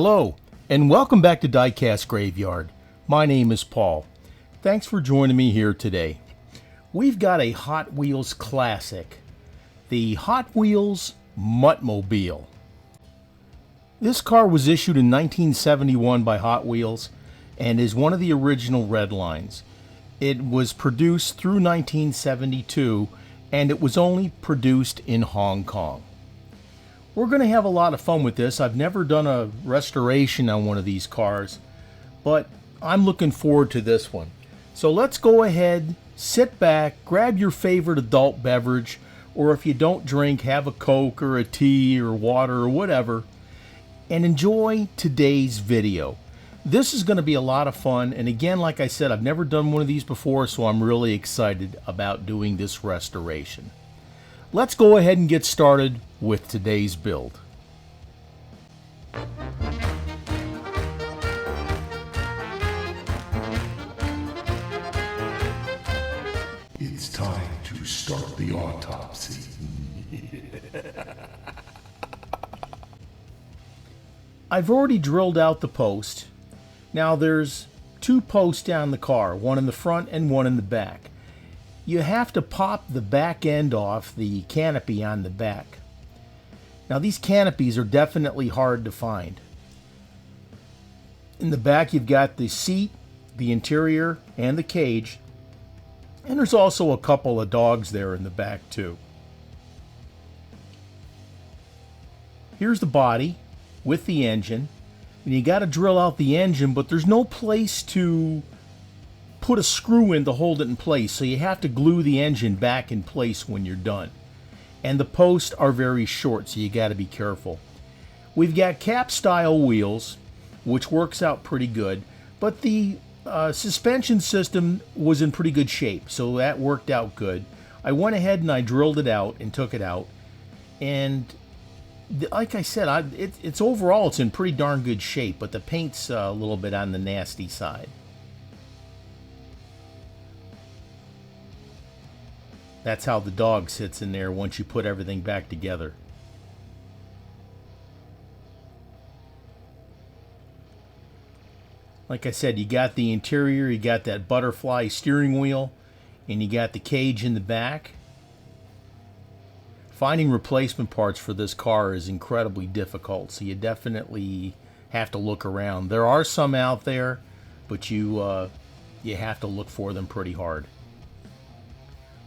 Hello, and welcome back to Diecast Graveyard. My name is Paul. Thanks for joining me here today. We've got a Hot Wheels classic, the Hot Wheels Muttmobile. This car was issued in 1971 by Hot Wheels and is one of the original red lines. It was produced through 1972 and it was only produced in Hong Kong. We're going to have a lot of fun with this. I've never done a restoration on one of these cars, but I'm looking forward to this one. So let's go ahead, sit back, grab your favorite adult beverage, or if you don't drink, have a Coke or a tea or water or whatever, and enjoy today's video. This is going to be a lot of fun, and again, like I said, I've never done one of these before, so I'm really excited about doing this restoration. Let's go ahead and get started with today's build. It's time to start the autopsy. I've already drilled out the post. Now there's two posts down the car, one in the front and one in the back. You have to pop the back end off the canopy on the back. Now these canopies are definitely hard to find. In the back you've got the seat, the interior, and the cage. And there's also a couple of dogs there in the back too. Here's the body with the engine. And you got to drill out the engine, but there's no place to put a screw in to hold it in place, so you have to glue the engine back in place when you're done. And the posts are very short, so you got to be careful. We've got cap style wheels, which works out pretty good, but the suspension system was in pretty good shape, so that worked out good. I went ahead and I drilled it out and took it out, and like I said, it's overall it's in pretty darn good shape, but the paint's a little bit on the nasty side. That's how the dog sits in there once you put everything back together. Like I said, you got the interior, you got that butterfly steering wheel, and you got the cage in the back. Finding replacement parts for this car is incredibly difficult, so you definitely have to look around. There are some out there, but you have to look for them pretty hard.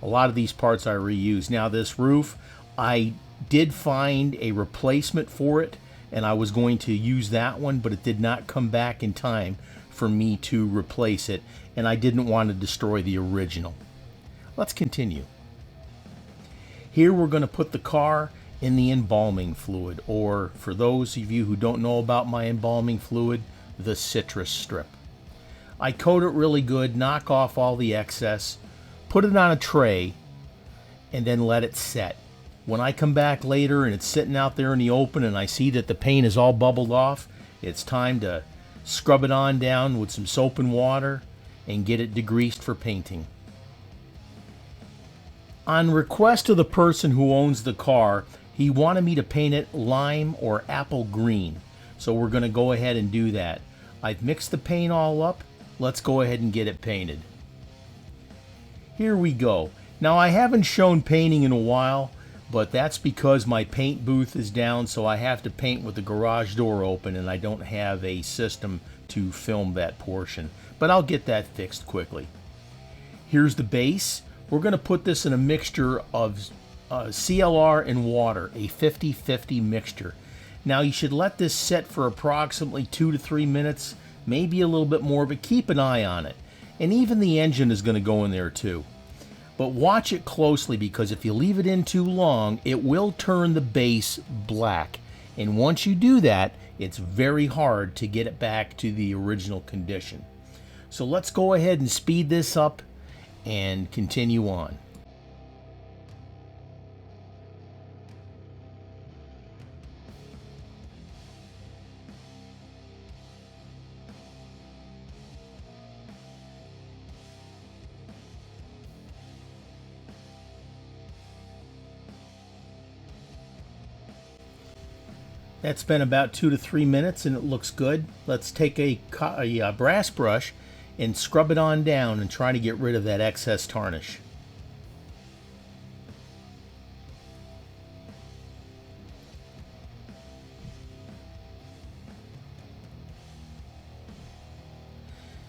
A lot of these parts I reuse. Now this roof, I did find a replacement for it, and I was going to use that one, but it did not come back in time for me to replace it, and I didn't want to destroy the original. Let's continue. Here we're going to put the car in the embalming fluid, or for those of you who don't know about my embalming fluid, the citrus strip. I coat it really good, knock off all the excess, put it on a tray, and then let it set. When I come back later and it's sitting out there in the open and I see that the paint is all bubbled off, it's time to scrub it on down with some soap and water and get it degreased for painting. On request of the person who owns the car, he wanted me to paint it lime or apple green. So we're going to go ahead and do that. I've mixed the paint all up. Let's go ahead and get it painted. Here we go. Now I haven't shown painting in a while, but that's because my paint booth is down, so I have to paint with the garage door open and I don't have a system to film that portion. But I'll get that fixed quickly. Here's the base. We're going to put this in a mixture of CLR and water, a 50-50 mixture. Now you should let this set for approximately 2 to 3 minutes, maybe a little bit more, but keep an eye on it. And even the engine is going to go in there too. But watch it closely, because if you leave it in too long, it will turn the base black. And once you do that, it's very hard to get it back to the original condition. So let's go ahead and speed this up and continue on. That's been about 2 to 3 minutes and it looks good. Let's take a brass brush and scrub it on down and try to get rid of that excess tarnish.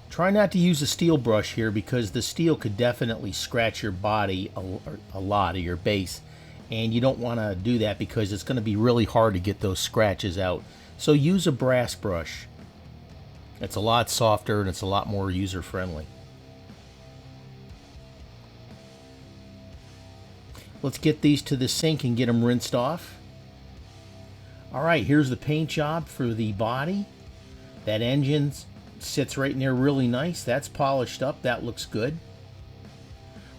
Try not to use a steel brush here because the steel could definitely scratch your body a lot, of your base. And you don't want to do that because it's going to be really hard to get those scratches out. So use a brass brush. It's a lot softer and it's a lot more user-friendly. Let's get these to the sink and get them rinsed off. Alright, here's the paint job for the body. That engine sits right in there really nice. That's polished up. That looks good.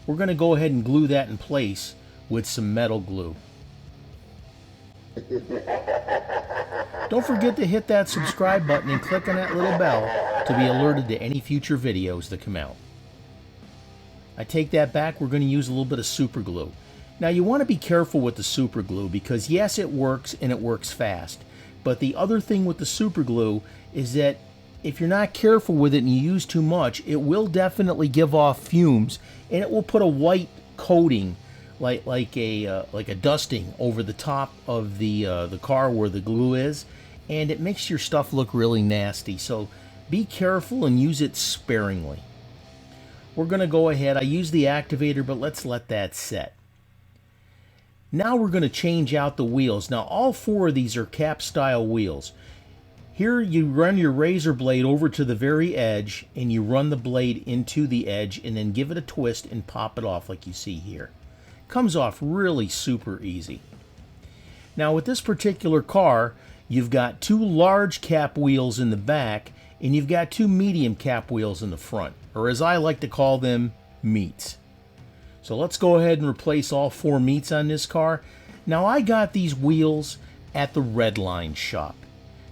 We're going to go ahead and glue that in place with some metal glue. Don't forget to hit that subscribe button and click on that little bell to be alerted to any future videos that come out. I take that back. We're going to use a little bit of super glue. Now you want to be careful with the super glue because yes, it works and it works fast. But the other thing with the super glue is that if you're not careful with it and you use too much, it will definitely give off fumes and it will put a white coating like a dusting over the top of the car where the glue is, and it makes your stuff look really nasty. So be careful and use it sparingly. We're going to go ahead. I use the activator, but let's let that set. Now we're going to change out the wheels. Now all 4 of these are cap style wheels. Here you run your razor blade over to the very edge and you run the blade into the edge and then give it a twist and pop it off like you see here. Comes off really super easy. Now with this particular car, you've got 2 large cap wheels in the back and you've got 2 medium cap wheels in the front, or as I like to call them, meats. So let's go ahead and replace all 4 meats on this car. Now I got these wheels at the Redline shop.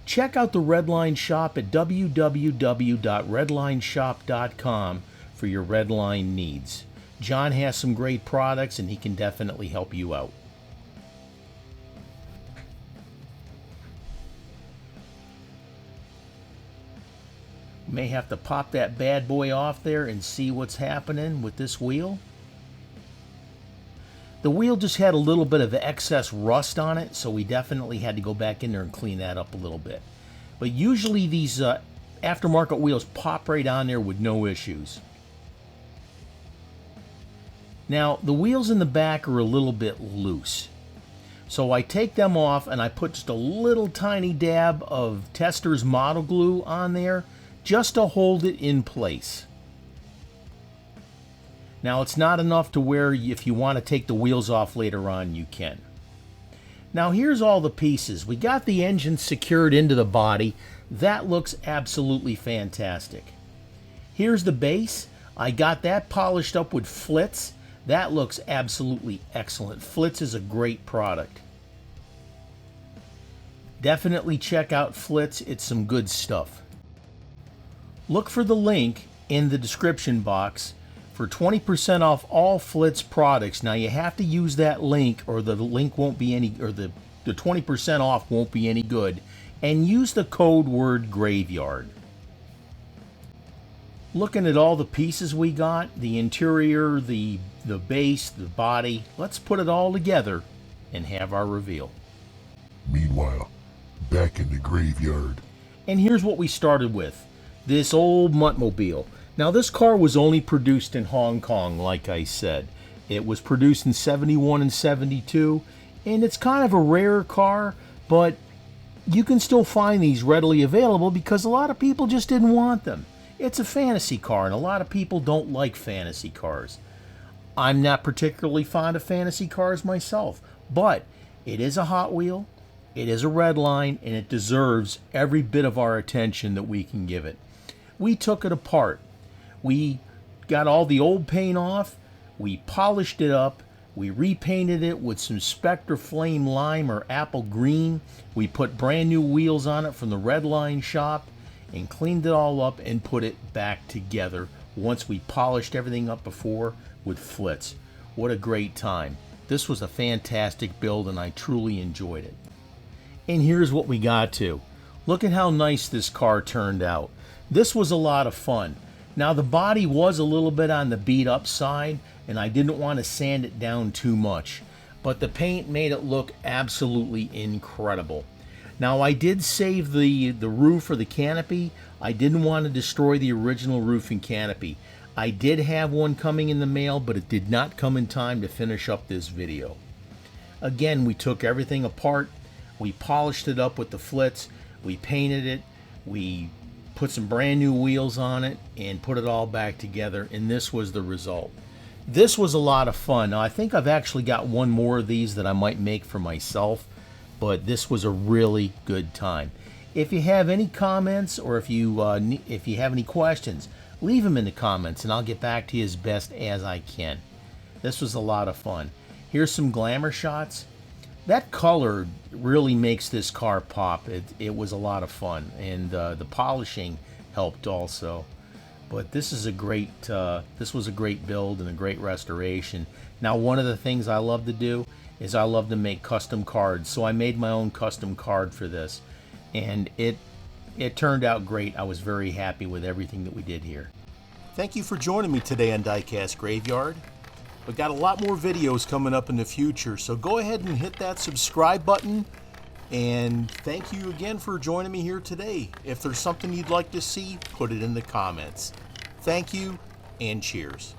Check out the Redline shop at www.redlineshop.com for your Redline needs. John has some great products and he can definitely help you out. May have to pop that bad boy off there and see what's happening with this wheel. The wheel just had a little bit of excess rust on it, so we definitely had to go back in there and clean that up a little bit. But usually these aftermarket wheels pop right on there with no issues. Now, the wheels in the back are a little bit loose. So I take them off and I put just a little tiny dab of Tester's model glue on there just to hold it in place. Now, it's not enough to where if you want to take the wheels off later on, you can. Now, here's all the pieces. We got the engine secured into the body. That looks absolutely fantastic. Here's the base. I got that polished up with Flitz. That looks absolutely excellent. Flitz is a great product. Definitely check out Flitz. It's some good stuff. Look for the link in the description box for 20% off all Flitz products. Now you have to use that link or the link won't be any, or the 20% off won't be any good. And use the code word graveyard. Looking at all the pieces we got, the interior, the base, the body, let's put it all together and have our reveal. Meanwhile, back in the graveyard. And here's what we started with. This old Muttmobile. Now this car was only produced in Hong Kong, like I said. It was produced in 71 and 72, and it's kind of a rare car, but you can still find these readily available because a lot of people just didn't want them. It's a fantasy car, and a lot of people don't like fantasy cars. I'm not particularly fond of fantasy cars myself, but it is a Hot Wheel, it is a Redline, and it deserves every bit of our attention that we can give it. We took it apart. We got all the old paint off, we polished it up, we repainted it with some Spectre Flame Lime or Apple Green. We put brand new wheels on it from the Redline shop and cleaned it all up and put it back together once we polished everything up before with Flitz. What a great time. This was a fantastic build and I truly enjoyed it. And here's what we got to. Look at how nice this car turned out. This was a lot of fun. Now the body was a little bit on the beat up side, and I didn't want to sand it down too much. But the paint made it look absolutely incredible. Now I did save the roof or the canopy. I didn't want to destroy the original roof and canopy. I did have one coming in the mail, but it did not come in time to finish up this video. Again, we took everything apart. We polished it up with the flits. We painted it. We put some brand new wheels on it and put it all back together, and this was the result. This was a lot of fun. Now I think I've actually got one more of these that I might make for myself, but this was a really good time. If you have any comments or if you have any questions, leave them in the comments and I'll get back to you as best as I can. This was a lot of fun. Here's some glamour shots. That color really makes this car pop. It was a lot of fun, and the polishing helped also. But this is a great this was a great build and a great restoration. Now one of the things I love to do is I love to make custom cards. So I made my own custom card for this, and it turned out great. I was very happy with everything that we did here. Thank you for joining me today on Diecast Graveyard. We've got a lot more videos coming up in the future, so go ahead and hit that subscribe button. And thank you again for joining me here today. If there's something you'd like to see, put it in the comments. Thank you, and cheers.